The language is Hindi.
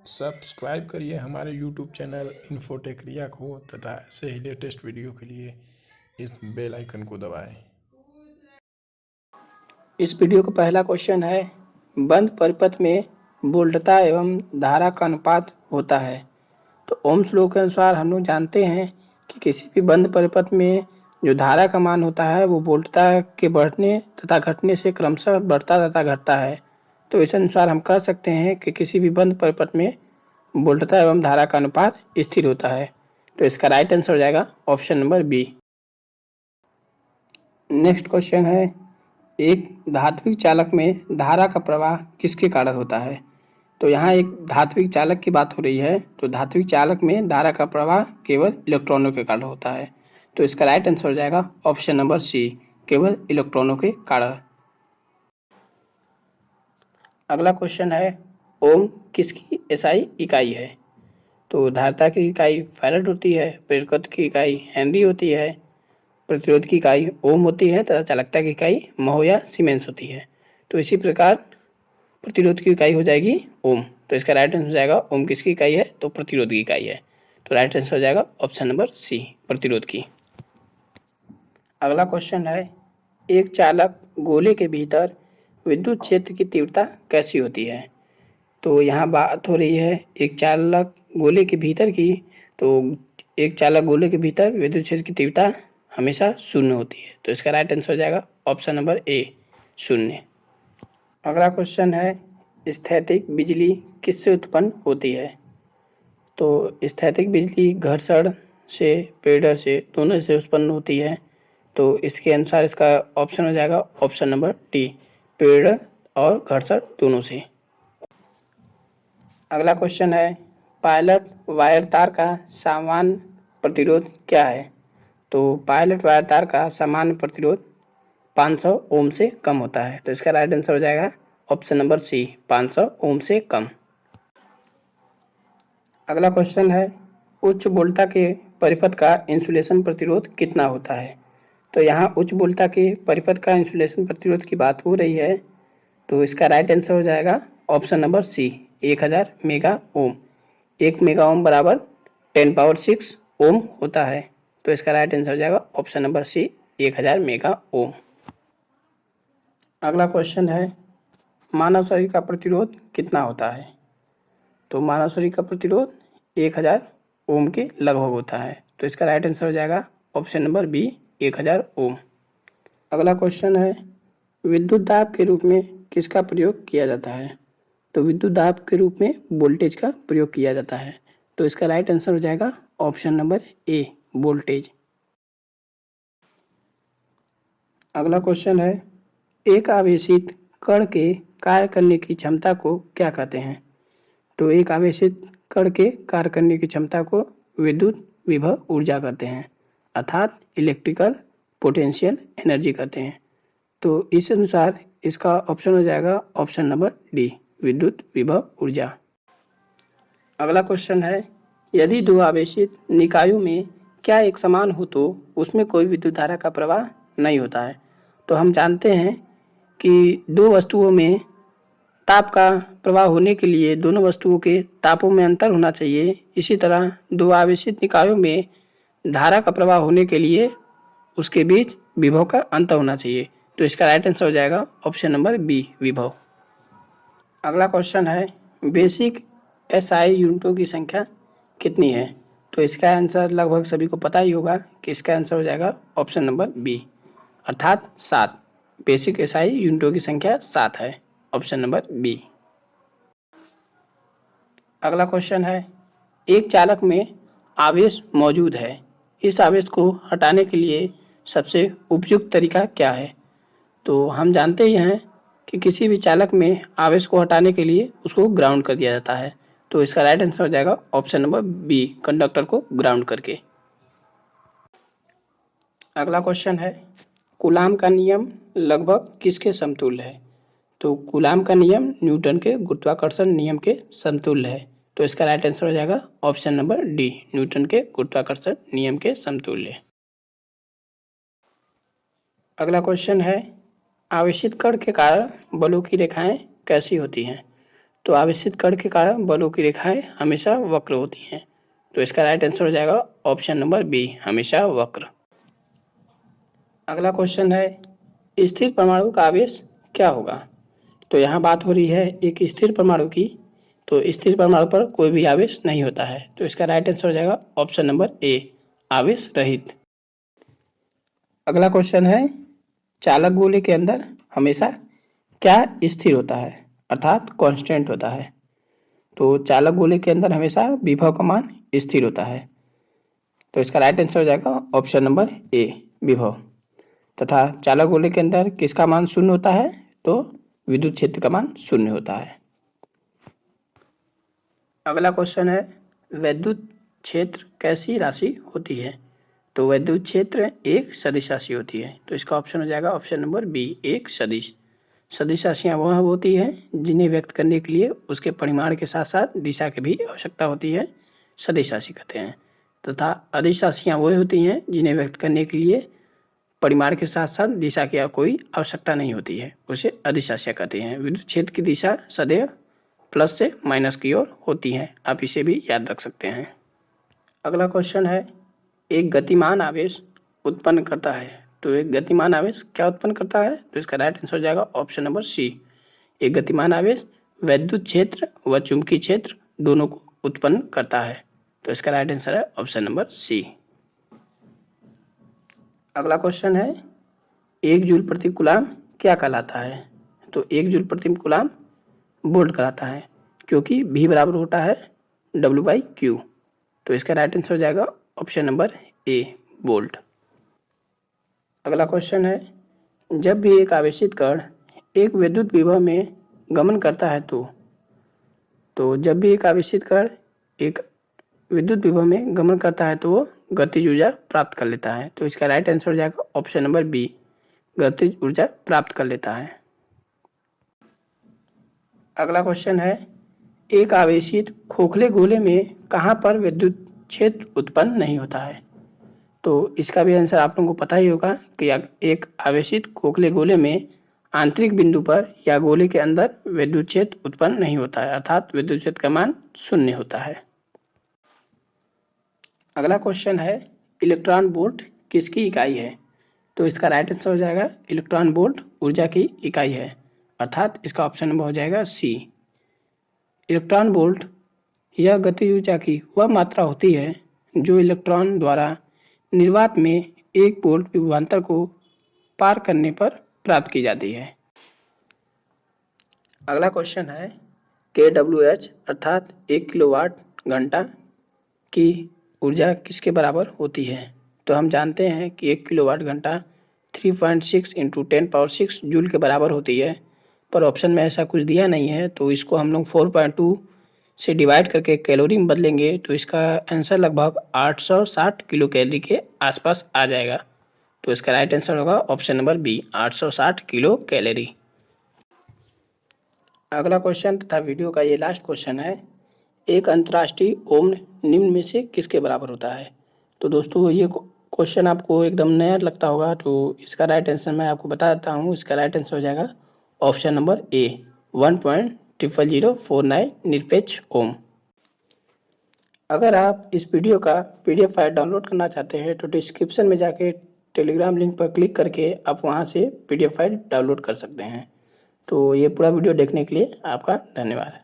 सब्सक्राइब करिए हमारे यूट्यूब चैनल इन्फोटेक रिया को तथा ऐसे ही लेटेस्ट वीडियो के लिए इस बेल आइकन को दबाएं। इस वीडियो का पहला क्वेश्चन है, बंद परिपथ में वोल्टता एवं धारा का अनुपात होता है। तो ओम्स लॉ के अनुसार हम लोग जानते हैं कि किसी भी बंद परिपथ में जो धारा का मान होता है वो वोल्टता के बढ़ने तथा घटने से क्रमशः बढ़ता तथा घटता है। तो इस अनुसार हम कह सकते हैं कि किसी भी बंद परिपथ में वोल्टता एवं धारा का अनुपात स्थिर होता है। तो इसका राइट आंसर हो जाएगा option number B. Next question है, एक धात्विक चालक में धारा का प्रवाह किसके कारण होता है। तो यहाँ एक धात्विक चालक की बात हो रही है। तो धात्विक चालक में धारा का प्रवाह केवल इलेक्ट्रॉनों के कारण होता है। तो इसका राइट आंसर हो जाएगा ऑप्शन नंबर सी, केवल इलेक्ट्रॉनों के कारण। अगला क्वेश्चन है, ओम किसकी एसआई इकाई है। तो धारिता की इकाई फैराड होती है, प्रेरकत्व की इकाई हेनरी होती है, प्रतिरोध की इकाई ओम होती है तथा चालकता की इकाई महो या सीमेंस होती है। तो इसी प्रकार प्रतिरोध की इकाई हो जाएगी ओम। तो इसका राइट आंसर हो जाएगा ओम किसकी इकाई है, तो प्रतिरोध की इकाई है। तो राइट आंसर हो जाएगा ऑप्शन नंबर सी, प्रतिरोध की। अगला क्वेश्चन है, एक चालक गोले के भीतर विद्युत क्षेत्र की तीव्रता कैसी होती है। तो यहाँ बात हो रही है एक चालक गोले के भीतर की। तो एक चालक गोले के भीतर विद्युत क्षेत्र की तीव्रता हमेशा शून्य होती है। तो इसका राइट आंसर हो जाएगा ऑप्शन नंबर ए, शून्य। अगला क्वेश्चन है, स्थैतिक बिजली किससे उत्पन्न होती है। तो स्थैतिक बिजली घर्षण से, प्रेरण से, दोनों से उत्पन्न होती है। तो इसके अनुसार इसका ऑप्शन हो जाएगा ऑप्शन नंबर डी, प्रेरण और घर्षण दोनों से। अगला क्वेश्चन है, पायलट वायर तार का सामान्य प्रतिरोध क्या है। तो पायलट वायर तार का सामान्य प्रतिरोध 500 ओम से कम होता है। तो इसका राइट आंसर हो जाएगा ऑप्शन नंबर सी, 500 ओम से कम। अगला क्वेश्चन है, उच्च वोल्टता के परिपथ का इंसुलेशन प्रतिरोध कितना होता है। तो यहाँ उच्च वोल्टता के परिपथ का इंसुलेशन प्रतिरोध की बात हो रही है। तो इसका राइट आंसर हो जाएगा option number C, 1000 mega ohm. 1 mega ohm बराबर 10⁻6 ओम होता है। तो इसका राइट आंसर हो जाएगा option number C, 1000 mega ohm. अगला क्वेश्चन है, मानव शरीर का प्रतिरोध कितना होता है। तो मानव शरीर का प्रतिरोध 1000 ओम के लगभग होता है। तो इसका राइट आंसर हो जाएगा ऑप्शन नंबर बी, 1000 ओम। अगला क्वेश्चन है, विद्युत दाब के रूप में किसका प्रयोग किया जाता है। तो विद्युत दाब के रूप में वोल्टेज का प्रयोग किया जाता है। तो इसका राइट आंसर हो जाएगा ऑप्शन नंबर ए, वोल्टेज। अगला क्वेश्चन है, एक आवेशित कण के कार्य करने की क्षमता को क्या कहते हैं। तो एक आवेशित कण के कार्य करने की क्षमता को विद्युत विभव ऊर्जा कहते हैं, अर्थात इलेक्ट्रिकल पोटेंशियल एनर्जी कहते हैं। तो इस अनुसार इसका ऑप्शन हो जाएगा ऑप्शन नंबर डी, विद्युत विभव ऊर्जा। अगला क्वेश्चन है, यदि दो आवेशित निकायों में क्या एक समान हो तो उसमें कोई विद्युत धारा का प्रवाह नहीं होता है। तो हम जानते हैं कि दो वस्तुओं में ताप का प्रवाह होने के लिए दोनों वस्तुओं के तापों में अंतर होना चाहिए। इसी तरह दो आवेशित निकायों में धारा का प्रवाह होने के लिए उसके बीच विभव का अंतर होना चाहिए। तो इसका राइट आंसर हो जाएगा ऑप्शन नंबर बी, विभव। अगला क्वेश्चन है, बेसिक एसआई यूनिटों की संख्या कितनी है। तो इसका आंसर लगभग सभी को पता ही होगा कि इसका आंसर हो जाएगा ऑप्शन नंबर बी, अर्थात 7। बेसिक एसआई यूनिटों की संख्या 7 है, ऑप्शन नंबर बी। अगला क्वेश्चन है, एक चालक में आवेश मौजूद है, इस आवेश को हटाने के लिए सबसे उपयुक्त तरीका क्या है। तो हम जानते ही हैं कि किसी भी चालक में आवेश को हटाने के लिए उसको ग्राउंड कर दिया जाता है। तो इसका राइट आंसर हो जाएगा ऑप्शन नंबर बी, कंडक्टर को ग्राउंड करके। अगला क्वेश्चन है, कूलाम का नियम लगभग किसके समतुल्य है। तो कूलाम का नियम न्यूटन के गुरुत्वाकर्षण नियम के समतुल्य है। तो इसका राइट आंसर हो जाएगा ऑप्शन नंबर डी, न्यूटन के गुरुत्वाकर्षण नियम के समतुल्य। अगला क्वेश्चन है, आवेशित कण के कारण बलों की रेखाएं कैसी होती हैं। तो आवेशित कण के कारण बलों की रेखाएं हमेशा वक्र होती हैं। तो इसका राइट आंसर हो जाएगा ऑप्शन नंबर बी, हमेशा वक्र। अगला क्वेश्चन है, स्थिर परमाणु का आवेश क्या होगा? तो यहाँ बात हो रही है एक स्थिर परमाणु की। तो स्थिर परमाणु पर कोई भी आवेश नहीं होता है। तो इसका राइट आंसर हो जाएगा ऑप्शन नंबर ए, आवेश रहित। अगला क्वेश्चन है, चालक गोले के अंदर हमेशा क्या स्थिर होता है अर्थात कांस्टेंट होता है? तो चालक गोले के अंदर हमेशा विभव का मान स्थिर होता है। तो इसका राइट आंसर हो जाएगा ऑप्शन नंबर ए, विभव। तथा चालक गोले के अंदर किसका मान शून्य होता है? तो विद्युत क्षेत्र का मान शून्य होता है। अगला क्वेश्चन है, विद्युत क्षेत्र कैसी राशि होती है? तो विद्युत क्षेत्र एक सदिश राशि होती है। तो इसका ऑप्शन हो जाएगा ऑप्शन नंबर बी, एक सदिश। सदिश राशियाँ वह होती हैं जिन्हें व्यक्त करने के लिए उसके परिमाण के साथ साथ दिशा की भी आवश्यकता होती है, सदिश राशि कहते हैं। तथा अदिश राशियाँ वह होती हैं जिन्हें व्यक्त करने के लिए परिमाण के साथ साथ दिशा की कोई आवश्यकता नहीं होती है, उसे अदिश राशियाँ कहते हैं। विद्युत क्षेत्र की दिशा सदैव प्लस से माइनस की ओर होती है, आप इसे भी याद रख सकते हैं। अगला क्वेश्चन है, एक गतिमान आवेश उत्पन्न करता है। तो एक गतिमान आवेश क्या उत्पन्न करता है? तो इसका राइट आंसर हो जाएगा ऑप्शन नंबर सी, एक गतिमान आवेश विद्युत क्षेत्र व चुंबकीय क्षेत्र दोनों को उत्पन्न करता है। तो इसका राइट आंसर है ऑप्शन नंबर सी। अगला क्वेश्चन है, एक जूल प्रति कूलाम क्या कहलाता है? तो एक जूल प्रति कूलाम वोल्ट कहलाता है, क्योंकि V बराबर होता है W/Q। तो इसका राइट आंसर हो जाएगा ऑप्शन नंबर ए, वोल्ट। अगला क्वेश्चन है, जब भी एक आवेशित कण एक विद्युत विभव में गमन करता है तो जब भी एक आवेशित कण एक विद्युत विभव में गमन करता है तो वो गतिज ऊर्जा प्राप्त कर लेता है। तो इसका राइट आंसर हो जाएगा ऑप्शन नंबर बी, गतिज ऊर्जा प्राप्त कर लेता है। अगला क्वेश्चन है, एक आवेशित खोखले गोले में कहाँ पर विद्युत क्षेत्र उत्पन्न नहीं होता है? तो इसका भी आंसर आप लोगों को पता ही होगा कि एक आवेशित खोखले गोले में आंतरिक बिंदु पर या गोले के अंदर विद्युत क्षेत्र उत्पन्न नहीं होता है, अर्थात विद्युत क्षेत्र का मान शून्य होता है। अगला क्वेश्चन है, इलेक्ट्रॉन वोल्ट किसकी इकाई है? तो इसका राइट आंसर हो जाएगा इलेक्ट्रॉन वोल्ट ऊर्जा की इकाई है, अर्थात इसका ऑप्शन नंबर हो जाएगा सी। इलेक्ट्रॉन वोल्ट यह गतिज ऊर्जा की वह मात्रा होती है जो इलेक्ट्रॉन द्वारा निर्वात में एक वोल्ट विभवांतर को पार करने पर प्राप्त की जाती है। अगला क्वेश्चन है, kWh अर्थात 1 किलोवाट घंटा की ऊर्जा किसके बराबर होती है? तो हम जानते हैं कि 1 किलोवाट घंटा 3.6 × 10⁶ जूल के बराबर होती है, पर ऑप्शन में ऐसा कुछ दिया नहीं है, तो इसको हम लोग 4.2 से डिवाइड करके कैलोरी में बदलेंगे तो इसका आंसर लगभग 860 किलो कैलोरी के आसपास आ जाएगा। तो इसका राइट आंसर होगा option number B, 860 kilo calorie. अगला क्वेश्चन तथा वीडियो का ये लास्ट क्वेश्चन है, एक अंतर्राष्ट्रीय ओम निम्न में से किसके बराबर होता है? तो दोस्तों ये क्वेश्चन आपको एकदम नया लगता होगा, तो इसका राइट आंसर मैं आपको बता देता हूँ। इसका राइट आंसर हो जाएगा ऑप्शन नंबर ए, 1.00049 निरपेक्ष ओम। अगर आप इस वीडियो का PDF फाइल डाउनलोड करना चाहते हैं तो डिस्क्रिप्शन में जाके टेलीग्राम लिंक पर क्लिक करके आप वहां से PDF फाइल डाउनलोड कर सकते हैं। तो ये पूरा वीडियो देखने के लिए आपका धन्यवाद।